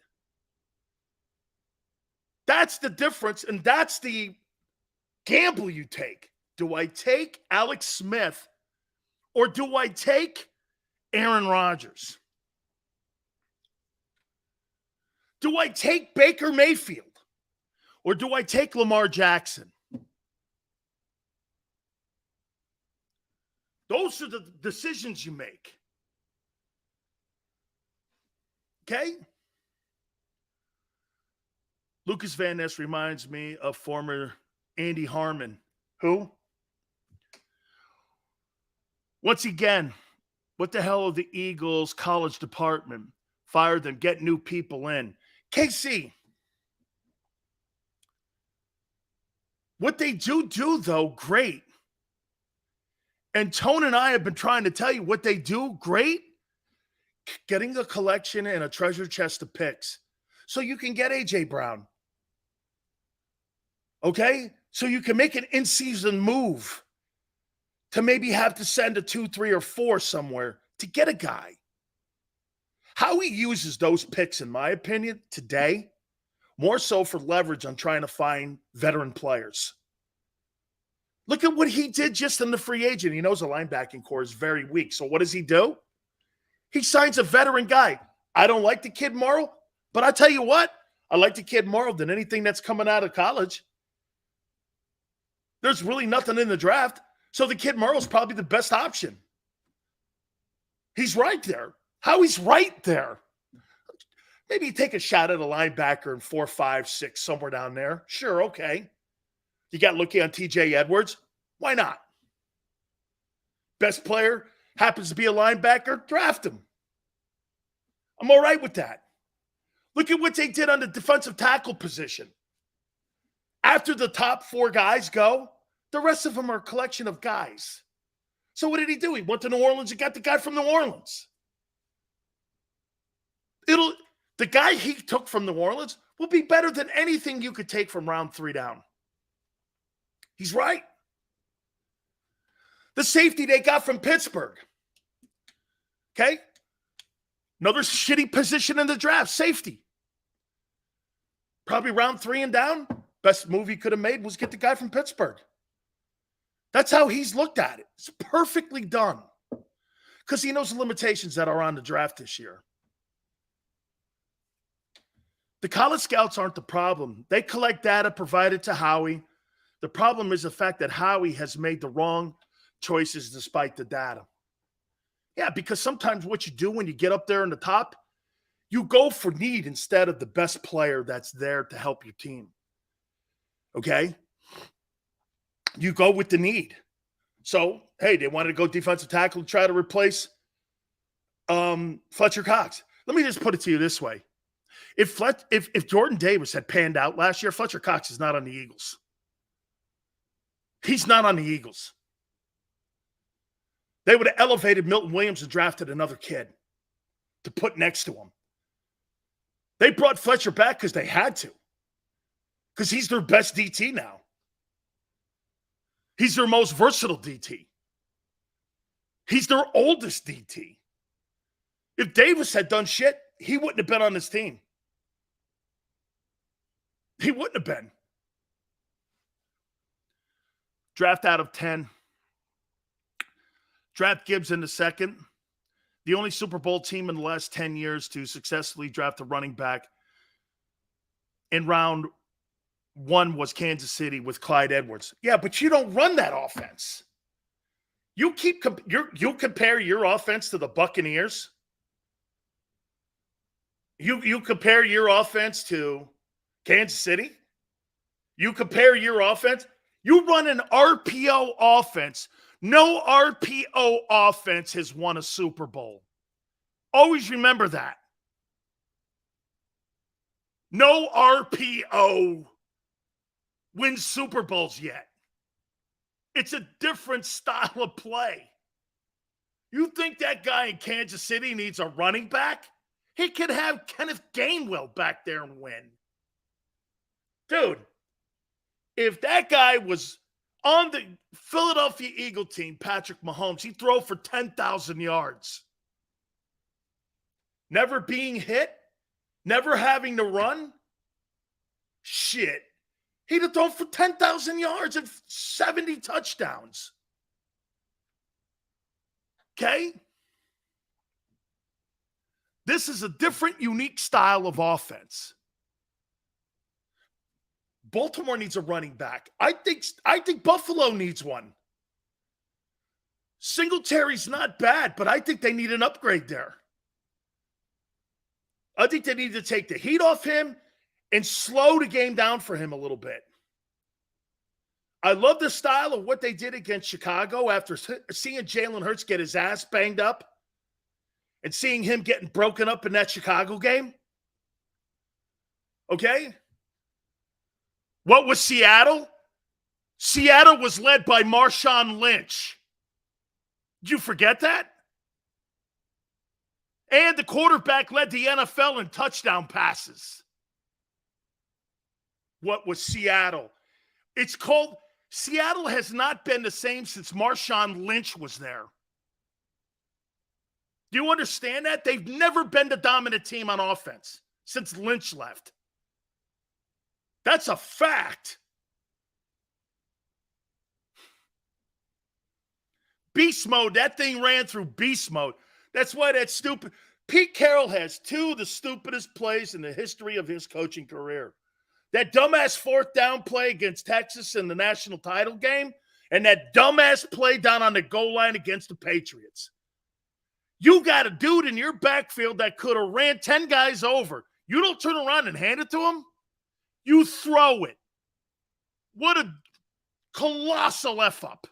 That's the difference, and that's the gamble you take. Do I take Alex Smith or do I take Aaron Rodgers? Do I take Baker Mayfield or do I take Lamar Jackson? Those are the decisions you make. Okay? Lucas Van Ness reminds me of former Andy Harmon. Who? Once again, what the hell are the Eagles college department? Fire them, get new people in. KC. What they do, though, great. And Tone and I have been trying to tell you what they do great, getting a collection and a treasure chest of picks. so you can get A.J. Brown. Okay? So you can make an in-season move to maybe have to send a 2, 3, or 4 somewhere to get a guy. How he uses those picks, in my opinion, today, more so for leverage on trying to find veteran players. Look at what he did just in the free agent. He knows the linebacking core is very weak. So what does he do? He signs a veteran guy. I don't like the kid Morrow, but I tell you what, I like the kid Morrow than anything that's coming out of college. There's really nothing in the draft. So the kid Morrow is probably the best option. He's right there. How he's right there. Maybe you take a shot at a linebacker in 4, 5, 6, somewhere down there. Sure, okay. You got looking on TJ Edwards. Why not? Best player happens to be a linebacker, draft him. I'm all right with that. Look at what they did on the defensive tackle position. After the top 4 guys go, the rest of them are a collection of guys. So what did he do? He went to New Orleans and got the guy from New Orleans. The guy he took from New Orleans will be better than anything you could take from round 3 down. He's right. The safety they got from Pittsburgh. Okay? Another shitty position in the draft, safety. Probably round 3 and down. Best move he could have made was get the guy from Pittsburgh. That's how he's looked at it. It's perfectly done. Because he knows the limitations that are on the draft this year. The college scouts aren't the problem. They collect data provided to Howie. The problem is the fact that Howie has made the wrong choices despite the data. Yeah, because sometimes what you do when you get up there in the top, you go for need instead of the best player that's there to help your team. Okay? You go with the need. So, hey, they wanted to go defensive tackle to try to replace Fletcher Cox. Let me just put it to you this way. If Jordan Davis had panned out last year, Fletcher Cox is not on the Eagles. He's not on the Eagles. They would have elevated Milton Williams and drafted another kid to put next to him. They brought Fletcher back because they had to. Because he's their best DT now. He's their most versatile DT. He's their oldest DT. If Davis had done shit, he wouldn't have been on this team. He wouldn't have been. Draft out of 10. Draft Gibbs in the 2nd. The only Super Bowl team in the last 10 years to successfully draft a running back in round 1 was Kansas City with Clyde Edwards. Yeah, but you don't run that offense. You compare your offense to the Buccaneers. You compare your offense to Kansas City. You compare your offense. You run an RPO offense. No RPO offense has won a Super Bowl. Always remember that. No RPO wins Super Bowls yet. It's a different style of play. You think that guy in Kansas City needs a running back? He could have Kenneth Gainwell back there and win. Dude, if that guy was on the Philadelphia Eagle team, Patrick Mahomes, he'd throw for 10,000 yards. Never being hit, never having to run. Shit. He'd have thrown for 10,000 yards and 70 touchdowns. Okay? This is a different, unique style of offense. Baltimore needs a running back. I think Buffalo needs one. Singletary's not bad, but I think they need an upgrade there. I think they need to take the heat off him and slow the game down for him a little bit. I love the style of what they did against Chicago after seeing Jalen Hurts get his ass banged up and seeing him getting broken up in that Chicago game. Okay? What was Seattle? Seattle was led by Marshawn Lynch. Did you forget that? And the quarterback led the NFL in touchdown passes. what was Seattle. It's called – Seattle has not been the same since Marshawn Lynch was there. Do you understand that? They've never been the dominant team on offense since Lynch left. That's a fact. Beast mode, that thing ran through beast mode. That's why that stupid – Pete Carroll has two of the stupidest plays in the history of his coaching career. That dumbass fourth down play against Texas in the national title game and that dumbass play down on the goal line against the Patriots. You got a dude in your backfield that could have ran 10 guys over. You don't turn around and hand it to him. You throw it. What a colossal F-up.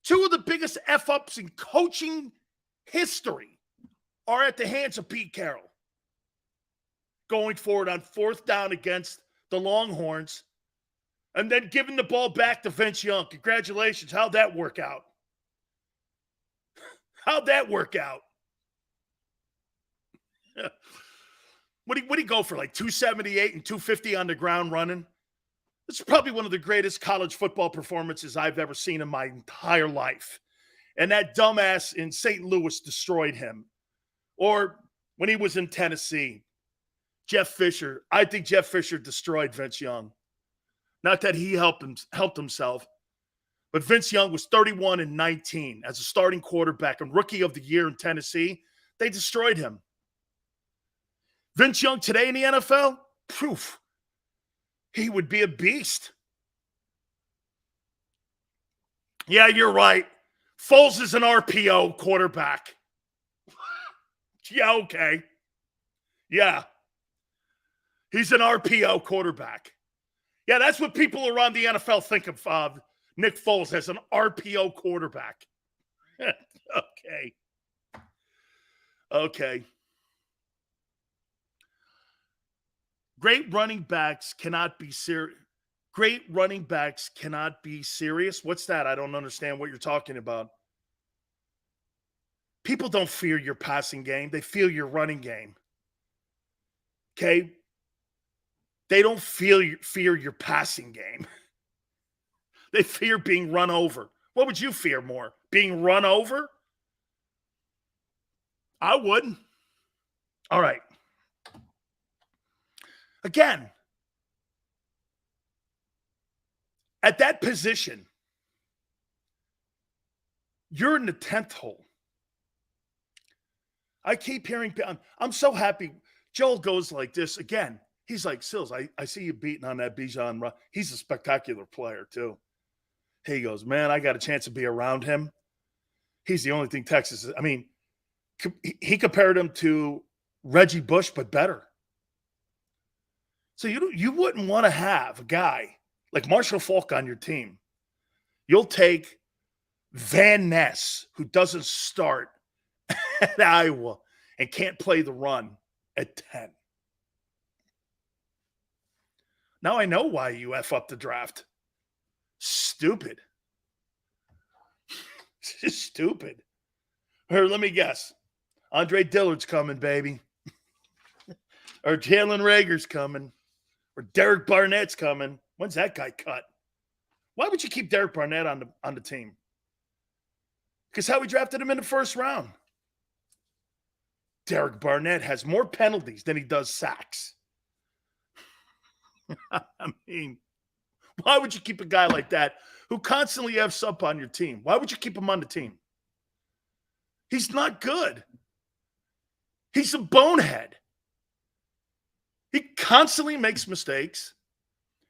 Two of the biggest F-ups in coaching history are at the hands of Pete Carroll. Going forward on fourth down against the Longhorns and then giving the ball back to Vince Young. Congratulations. How'd that work out? How'd that work out? What do you go for, like 278 and 250 on the ground running? This is probably one of the greatest college football performances I've ever seen in my entire life. And that dumbass in St. Louis destroyed him. Or when he was in Tennessee, Jeff Fisher. I think Jeff Fisher destroyed Vince Young. Not that he helped himself. But Vince Young was 31-19 as a starting quarterback and rookie of the year in Tennessee. They destroyed him. Vince Young today in the NFL, proof. He would be a beast. Yeah, you're right. Foles is an RPO quarterback. Yeah, okay. Yeah. He's an RPO quarterback. Yeah, that's what people around the NFL think of Nick Foles as an RPO quarterback. Okay. Okay. Great running backs cannot be serious. Great running backs cannot be serious. What's that? I don't understand what you're talking about. People don't fear your passing game. They fear your running game. Okay? They don't fear your passing game. They fear being run over. What would you fear more? Being run over? I would. All right. Again, at that position, you're in the 10th hole. I keep hearing, I'm so happy. Joel goes like this again. He's like, Sills, I see you beating on that Bijan. He's a spectacular player, too. He goes, man, I got a chance to be around him. He's the only thing Texas is. I mean, he compared him to Reggie Bush, but better. So you wouldn't want to have a guy like Marshall Faulk on your team. You'll take Van Ness, who doesn't start at Iowa and can't play the run at 10. Now I know why you F up the draft. Stupid. Just stupid. Or let me guess. Andre Dillard's coming, baby. Or Jalen Rager's coming. Or Derek Barnett's coming. When's that guy cut? Why would you keep Derek Barnett on the team? Because how we drafted him in the first round. Derek Barnett has more penalties than he does sacks. I mean, why would you keep a guy like that who constantly F's up on your team? Why would you keep him on the team? He's not good. He's a bonehead. He constantly makes mistakes.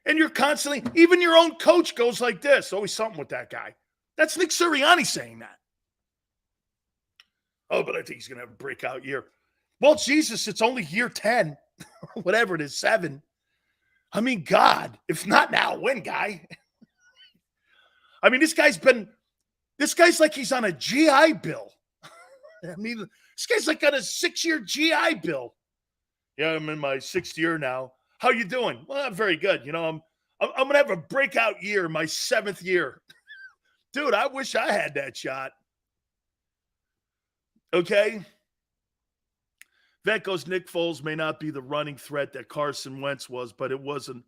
And you're constantly, even your own coach goes like this. Always something with that guy. That's Nick Sirianni saying that. Oh, but I think he's going to have a breakout year. Well, Jesus, it's only year 10. Whatever it is, 7. I mean, God, if not now, when, guy? I mean, this guy's like he's on a GI Bill. I mean, this guy's like on a 6-year GI Bill. Yeah, I'm in my 6th year now. How you doing? Well, I'm very good. You know, I'm going to have a breakout year, my 7th year. Dude, I wish I had that shot. Okay? Vet goes, Nick Foles may not be the running threat that Carson Wentz was, but it wasn't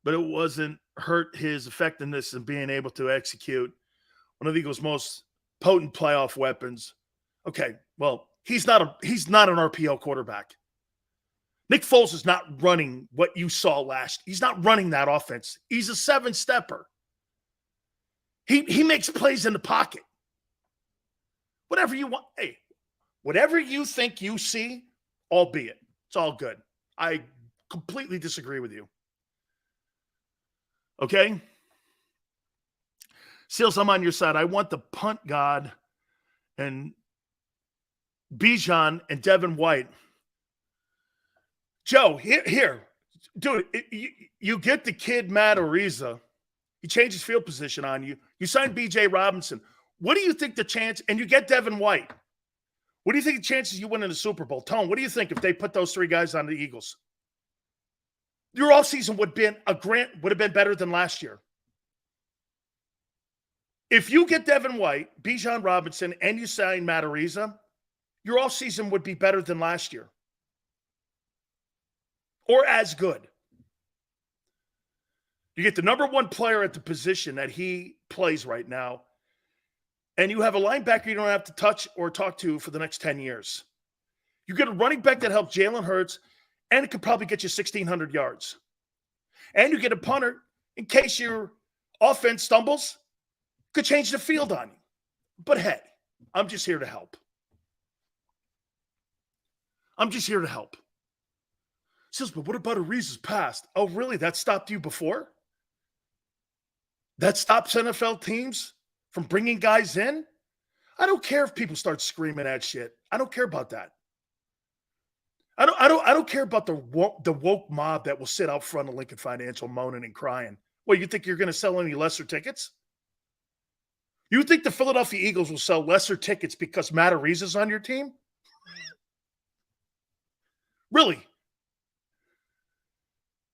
but it wasn't hurt his effectiveness in being able to execute one of the Eagles' most potent playoff weapons. Okay, well, he's not an RPO quarterback. Nick Foles is not running what you saw last. He's not running that offense. He's a 7-stepper. He makes plays in the pocket. Whatever you want. Hey, whatever you think you see, albeit, it's all good. I completely disagree with you. Okay? Seals, I'm on your side. I want the punt god and Bijan and Devin White. Joe, here. Dude, you get the kid Matt Ariza. He changes field position on you. You sign B.J. Robinson. What do you think the chance, and you get Devin White. What do you think the chances you win in the Super Bowl? Tone, what do you think if they put those 3 guys on the Eagles? Your offseason would have been better than last year. If you get Devin White, Bijan Robinson, and you sign Matt Ariza, your offseason would be better than last year. Or as good. You get the number 1 player at the position that he plays right now, and you have a linebacker you don't have to touch or talk to for the next 10 years. You get a running back that helps Jalen Hurts, and it could probably get you 1,600 yards. And you get a punter in case your offense stumbles, could change the field on you. But hey, I'm just here to help. Says, but what about Ariza's past? Oh, really? That stopped you before? That stops NFL teams from bringing guys in? I don't care if people start screaming at shit. I don't care about that. I don't care about the woke mob that will sit out front of Lincoln Financial moaning and crying. Well, you think you're going to sell any lesser tickets? You think the Philadelphia Eagles will sell lesser tickets because Matt Ariza's on your team? Really?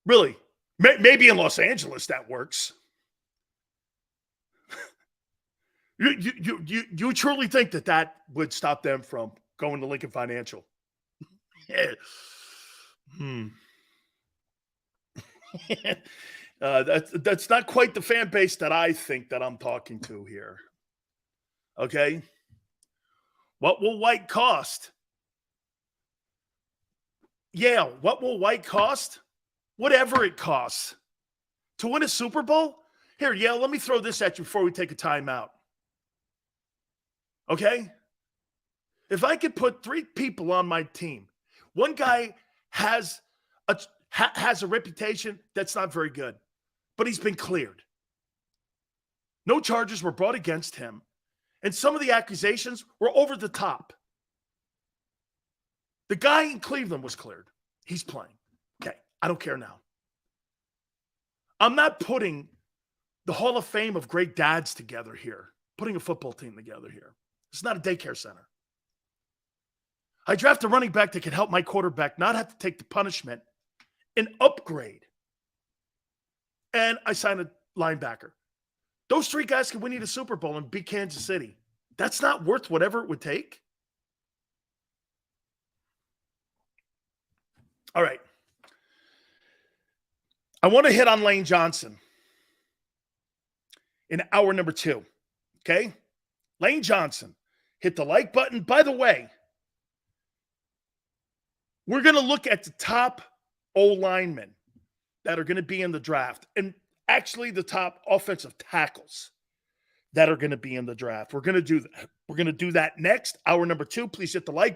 Really? Maybe in Los Angeles that works. You truly think that would stop them from going to Lincoln Financial? That's not quite the fan base that I think that I'm talking to here. Okay? What will White cost? Yeah, what will White cost? Whatever it costs. To win a Super Bowl? Here, yeah, let me throw this at you before we take a timeout. Okay? If I could put 3 people on my team, one guy has a reputation that's not very good, but he's been cleared. No charges were brought against him, and some of the accusations were over the top. The guy in Cleveland was cleared. He's playing. Okay, I don't care now. I'm not putting the Hall of Fame of great dads together here, putting a football team together here. It's not a daycare center. I draft a running back that can help my quarterback not have to take the punishment and upgrade. And I sign a linebacker. Those 3 guys can win you the Super Bowl and beat Kansas City. That's not worth whatever it would take. All right. I want to hit on Lane Johnson in hour number 2. Okay? Lane Johnson. Hit the like button. By the way, we're going to look at the top O-linemen that are going to be in the draft, and actually the top offensive tackles that are going to be in the draft. We're going to do that. We're going to do that next. Hour number 2. Please hit the like